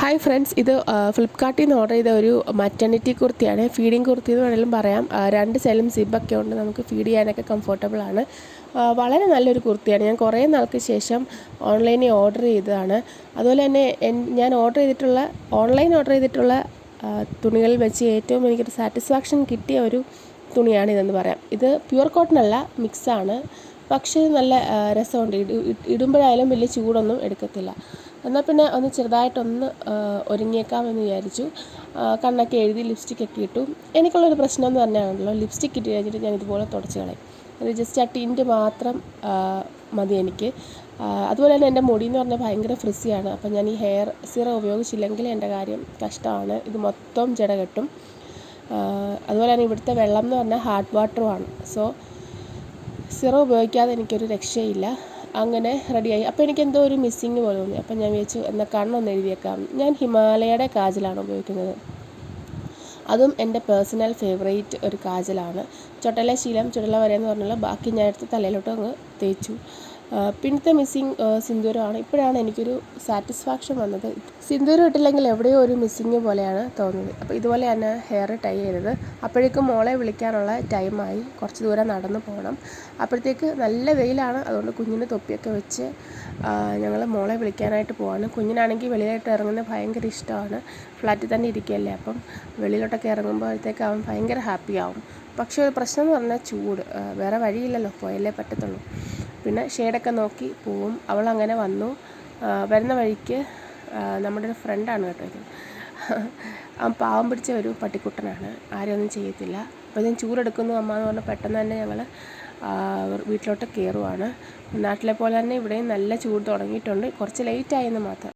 Hi friends, ഇത് ഫ്ലിപ്കാർട്ടിൽ നിന്ന് ഓർഡർ ചെയ്ത ഒരു മറ്റർണിറ്റി കുർത്തിയാണ്. ഫീഡിങ് കുർത്തി എന്ന് വേണമെങ്കിലും പറയാം. രണ്ട് സൈഡിലും സിബൊക്കെ ഉണ്ട്, നമുക്ക് ഫീഡ് ചെയ്യാനൊക്കെ കംഫർട്ടബിളാണ്. വളരെ നല്ലൊരു കുർത്തിയാണ്. ഞാൻ കുറേ നാൾക്ക് ശേഷം ഓൺലൈനിൽ ഓർഡർ ചെയ്തതാണ്. അതുപോലെ തന്നെ ഞാൻ ഓൺലൈൻ ഓർഡർ ചെയ്തിട്ടുള്ള തുണികളിൽ വെച്ച് ഏറ്റവും എനിക്കൊരു സാറ്റിസ്ഫാക്ഷൻ കിട്ടിയ ഒരു തുണിയാണിതെന്ന് പറയാം. ഇത് പ്യുവർ കോട്ടൺ അല്ല, മിക്സാണ്. പക്ഷേ നല്ല രസമുണ്ട്. ഇടുമ്പോഴായാലും വലിയ ചൂടൊന്നും എടുക്കത്തില്ല. എന്നാൽ പിന്നെ ഒന്ന് ചെറുതായിട്ടൊന്ന് ഒരുങ്ങിയേക്കാമെന്ന് വിചാരിച്ചു. കണ്ണൊക്കെ എഴുതി ലിപ്സ്റ്റിക്കൊക്കെ ഇട്ടു. എനിക്കുള്ളൊരു പ്രശ്നം എന്ന് പറഞ്ഞാണല്ലോ, ലിപ്സ്റ്റിക്ക് ഇട്ട് കഴിഞ്ഞിട്ട് ഞാൻ ഇതുപോലെ തുടച്ച് കളയും. അത് ജസ്റ്റ് ആ ടിൻറ്റ് മാത്രം മതി എനിക്ക്. അതുപോലെ തന്നെ എൻ്റെ മുടി എന്ന് പറഞ്ഞാൽ ഭയങ്കര ഫ്രിസിയാണ്. അപ്പം ഞാൻ ഈ ഹെയർ സിറം ഉപയോഗിച്ചില്ലെങ്കിൽ എൻ്റെ കാര്യം കഷ്ടമാണ്. ഇത് മൊത്തം ജട കെട്ടും. അതുപോലെ തന്നെ ഇവിടുത്തെ വെള്ളം എന്ന് പറഞ്ഞാൽ ഹാർഡ് വാട്ടറുമാണ്. സോ സിറം ഉപയോഗിക്കാതെ എനിക്കൊരു രക്ഷയില്ല. അങ്ങനെ റെഡിയായി. അപ്പോൾ എനിക്കെന്തോ ഒരു മിസ്സിങ് പോലെ തോന്നി. അപ്പം ഞാൻ വിചാരിച്ചു എന്നാൽ കണ്ണൊന്ന് എഴുതിയേക്കാം. ഞാൻ ഹിമാലയയുടെ കാജലാണ് ഉപയോഗിക്കുന്നത്. അതും എൻ്റെ പേഴ്സണൽ ഫേവറേറ്റ് ഒരു കാജലാണ്. ചുടല ശീലം ചുടല വരെയെന്ന് പറഞ്ഞാൽ ബാക്കി ഞാൻ എടുത്ത് തലയിലോട്ട് അങ്ങ് തേച്ചു. പിന്നത്തെ മിസ്സിങ് സിന്ദൂരമാണ്. ഇപ്പോഴാണ് എനിക്കൊരു സാറ്റിസ്ഫാക്ഷൻ വന്നത്. സിന്ദൂരം ഇട്ടില്ലെങ്കിൽ എവിടെയോ ഒരു മിസ്സിങ് പോലെയാണ് തോന്നുന്നത്. അപ്പോൾ ഇതുപോലെയാണ് ഹെയർ ടൈ ചെയ്തത്. അപ്പോഴേക്കും മോളെ വിളിക്കാനുള്ള ടൈമായി. കുറച്ച് ദൂരം നടന്നു പോകണം. അപ്പോഴത്തേക്ക് നല്ല വെയിലാണ്. അതുകൊണ്ട് കുഞ്ഞിന് തൊപ്പിയൊക്കെ വെച്ച് ഞങ്ങൾ മോളെ വിളിക്കാനായിട്ട് പോവാണ്. കുഞ്ഞിനാണെങ്കിൽ വെളിയിലോട്ട് ഇറങ്ങുന്നത് ഭയങ്കര ഇഷ്ടമാണ്. ഫ്ലാറ്റിൽ തന്നെ ഇരിക്കുകയല്ലേ, അപ്പം വെളിയിലോട്ടൊക്കെ ഇറങ്ങുമ്പോഴത്തേക്ക് അവൻ ഭയങ്കര ഹാപ്പിയാവും. പക്ഷേ ഒരു പ്രശ്നം എന്ന് പറഞ്ഞാൽ ചൂട്. വേറെ വഴിയില്ലല്ലോ, പോയല്ലേ പറ്റത്തുള്ളൂ. പിന്നെ ഷെയ്ഡൊക്കെ നോക്കി പോവും. അവളങ്ങനെ വന്നു. വരുന്ന വഴിക്ക് നമ്മുടെ ഒരു ഫ്രണ്ടാണ് കേട്ടോ ഇത്. പാവം പിടിച്ച ഒരു പട്ടിക്കുട്ടനാണ്, ആരെയൊന്നും ചെയ്യത്തില്ല. അപ്പോൾ ഞാൻ ചൂടെടുക്കുന്നു അമ്മ എന്ന് പറഞ്ഞാൽ പെട്ടെന്ന് തന്നെ ഞങ്ങൾ വീട്ടിലോട്ട് കയറുവാണ്. നാട്ടിലെ പോലെ തന്നെ ഇവിടെയും നല്ല ചൂട് തുടങ്ങിയിട്ടുണ്ട്. കുറച്ച് ലേറ്റായെന്ന് മാത്രം.